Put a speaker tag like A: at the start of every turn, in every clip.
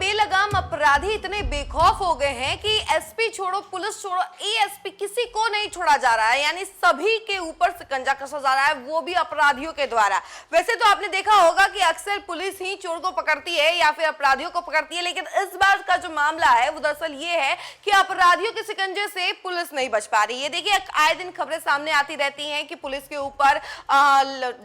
A: बेलगाम अपराधी इतने बेखौफ हो गए हैं कि एसपी छोड़ो, पुलिस छोड़ो, एएसपी, किसी को नहीं छोड़ा जा रहा है। यानी सभी के ऊपर शिकंजा कसा जा रहा है, वो भी अपराधियों के द्वारा। वैसे तो आपने देखा होगा कि अक्सर पुलिस ही चोर को पकड़ती है या फिर अपराधियों को पकड़ती है, लेकिन इस बार का जो मामला है वो दरअसल ये है कि अपराधियों के शिकंजे से पुलिस नहीं बच पा रही है। देखिए, आए दिन खबरें सामने आती रहती हैं कि पुलिस के ऊपर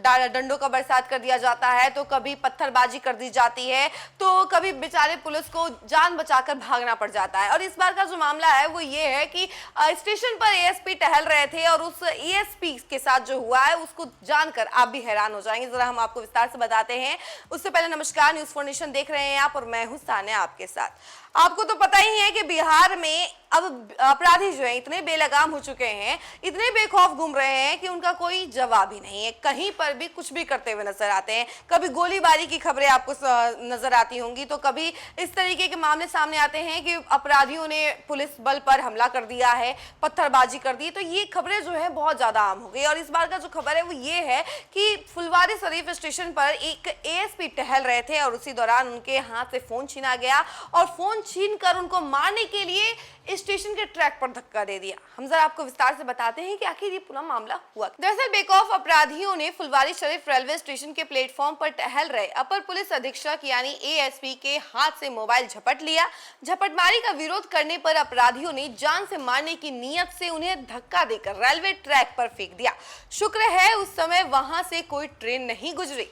A: डंडों का बरसात कर दिया जाता है, तो कभी पत्थरबाजी कर दी जाती है, तो कभी बेचारे पुलिस को जान बचाकर भागना पड़ जाता है। और इस बार का जो मामला है वो ये है कि स्टेशन पर एएसपी टहल रहे थे और उस एएसपी के साथ जो हुआ है उसको जानकर आप भी हैरान हो जाएंगे। जरा हम आपको विस्तार से बताते हैं। उससे पहले नमस्कार, न्यूज़ 4 नेशन देख रहे हैं आप और मैं हूं सान्या आपके साथ। आपको तो पता ही है कि बिहार में अब अपराधी जो है इतने बेलगाम हो चुके हैं, इतने बेखौफ घूम रहे हैं कि उनका कोई जवाब ही नहीं है। कहीं पर भी कुछ भी करते हुए नजर आते हैं। कभी गोलीबारी की खबरें आपको नजर आती होंगी, तो कभी इस तरीके के मामले सामने आते हैं कि अपराधियों ने पुलिस बल पर हमला कर दिया है, पत्थरबाजी कर दी। तो ये खबरें जो है बहुत ज्यादा आम हो गई। और इस बार का जो खबर है वो ये है कि फुलवारी शरीफ स्टेशन पर एक एएसपी टहल रहे थे और उसी दौरान उनके हाथ से फोन छीना गया और फोन छीनकर उनको मारने के लिए स्टेशन के ट्रैक पर धक्का दे दिया। हम जरा आपको विस्तार से बताते हैं कि आखिर ये पूरा मामला हुआ। दरअसल बेखौफ अपराधियों ने फुलवारी शरीफ रेलवे स्टेशन के प्लेटफॉर्म पर टहल रहे अपर पुलिस अधीक्षक यानी एएसपी के हाथ से मोबाइल झपट लिया। झपटमारी का विरोध करने पर अपराधियों ने जान से मारने की नीयत से उन्हें धक्का देकर रेलवे ट्रैक पर फेंक दिया। शुक्र है उस समय वहां से कोई ट्रेन नहीं गुजरी।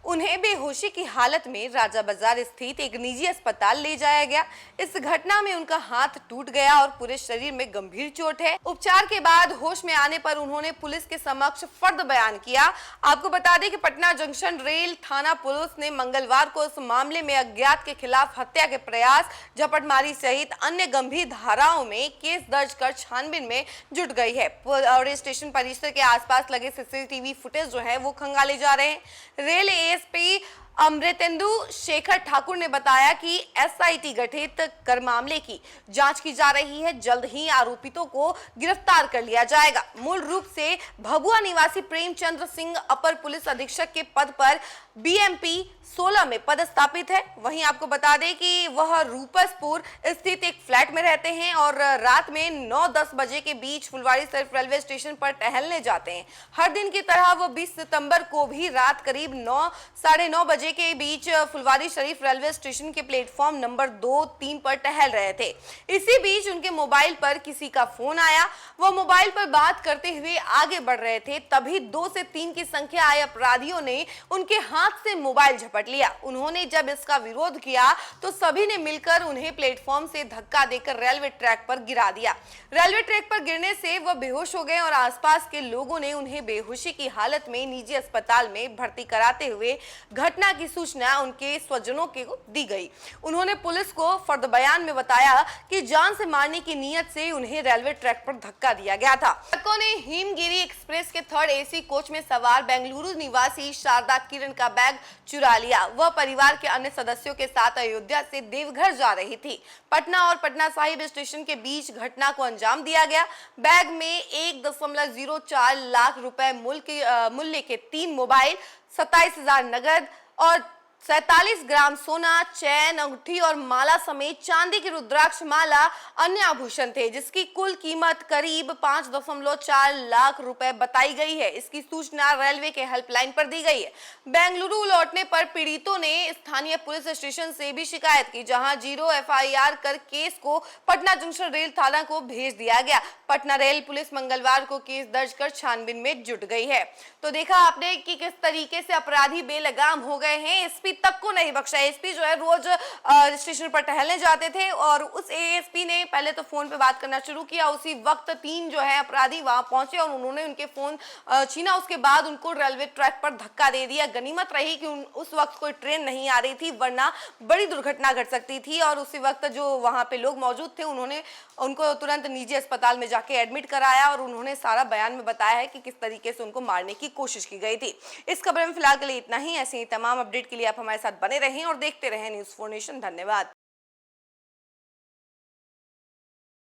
A: उन्हें बेहोशी की हालत में राजा बाजार स्थित एक निजी अस्पताल ले जाया गया। इस घटना में उनका हाथ टूट गया और पूरे शरीर में गंभीर चोट है। उपचार के बाद होश में आने पर उन्होंने पुलिस के समक्ष फर्द बयान किया। आपको बता दें कि पटना जंक्शन रेल थाना पुलिस ने मंगलवार को इस मामले में अज्ञात के खिलाफ हत्या के प्रयास, झपटमारी सहित अन्य गंभीर धाराओं में केस दर्ज कर छानबीन में जुट गई है। और स्टेशन परिसर के आसपास लगे सीसीटीवी फुटेज जो है वो खंगाले जा रहे हैं। रेल एएसपी अमृतेंदु शेखर ठाकुर ने बताया कि एसआईटी गठित कर मामले की जांच की जा रही है। जल्द ही आरोपितों को गिरफ्तार कर लिया जाएगा। मूल रूप से भभुआ निवासी प्रेमचंद्र सिंह अपर पुलिस अधीक्षक के पद पर बीएमपी 16 में पदस्थापित है। वहीं आपको बता दें कि वह रूपसपुर स्थित एक फ्लैट में रहते हैं और रात में 9-10 बजे के बीच फुलवारी शरीफ रेलवे स्टेशन पर टहलने जाते हैं। हर दिन की तरह वो 20 सितंबर को भी रात करीब 9-9:30 बजे के बीच फुलवारी शरीफ रेलवे स्टेशन के प्लेटफॉर्म नंबर 2-3 पर टहल रहे थे। इसी बीच उनके मोबाइल पर किसी का फोन आया। वो मोबाइल पर बात करते हुए आगे बढ़ रहे थे, तभी 2 से 3 की संख्या आए अपराधियों ने उनके हाथ से मोबाइल झपट लिया। उन्होंने जब इसका विरोध किया तो सभी ने मिलकर उन्हें प्लेटफॉर्म से धक्का देकर रेलवे ट्रैक पर गिरा दिया। रेलवे ट्रैक पर गिरने से वह बेहोश हो गए और आसपास के लोगों ने उन्हें बेहोशी की हालत में निजी अस्पताल में भर्ती कराते हुए घटना की सूचना उनके स्वजनों को दी गई। उन्होंने पुलिस को फर्द बयान में बताया कि जान से मारने की नीयत से उन्हें रेलवे ट्रैक पर धक्का दिया गया था। ट्रकों ने हिमगिरी एक्सप्रेस के 3rd एसी कोच में सवार बेंगलुरु निवासी शारदा किरण का बैग चुरा लिया। वह परिवार के अन्य सदस्यों के साथ अयोध्या से देवघर जा रही थी। पटना और पटना साहिब स्टेशन के बीच घटना को अंजाम दिया गया। बैग में 1.04 लाख रुपए मूल्य के 3 मोबाइल, 27,000 नगद और 47 ग्राम सोना, चैन, अंगूठी और माला समेत चांदी की रुद्राक्ष माला अन्य आभूषण थे, जिसकी कुल कीमत करीब 5.4 लाख रुपए बताई गई है। इसकी सूचना रेलवे के हेल्पलाइन पर दी गई है। बेंगलुरु लौटने पर पीड़ितों ने स्थानीय पुलिस स्टेशन से भी शिकायत की, जहां 0 एफआईआर कर केस को पटना जंक्शन रेल थाना को भेज दिया गया। पटना रेल पुलिस मंगलवार को केस दर्ज कर छानबीन में जुट गई है। तो देखा आपने कि किस तरीके से अपराधी बेलगाम हो गए हैं। एसपी तक को नहीं बख्शा। एसपी जो है रोज स्टेशन पर टहलने जाते थे और उस एएसपी ने पहले तो फोन पे बात करना शुरू किया। उसी वक्त 3 जो है अपराधी वहां पहुंचे और उन्होंने उनके फोन छीना। उसके बाद उनको रेलवे ट्रैक पर धक्का दे दिया। गनीमत रही कि उस वक्त कोई ट्रेन नहीं आ रही थी, वरना बड़ी दुर्घटना घट सकती थी। और उसी वक्त जो वहां पे लोग मौजूद थे उन्होंने उनको तुरंत निजी अस्पताल में जाके एडमिट कराया और उन्होंने सारा बयान में बताया है कि किस तरीके से उनको मारने की कोशिश की गई थी। इस खबर में फिलहाल के लिए इतना ही। ऐसे ही तमाम अपडेट के लिए आप हमारे साथ बने रहें और देखते रहें न्यूज़ 4 नेशन। धन्यवाद।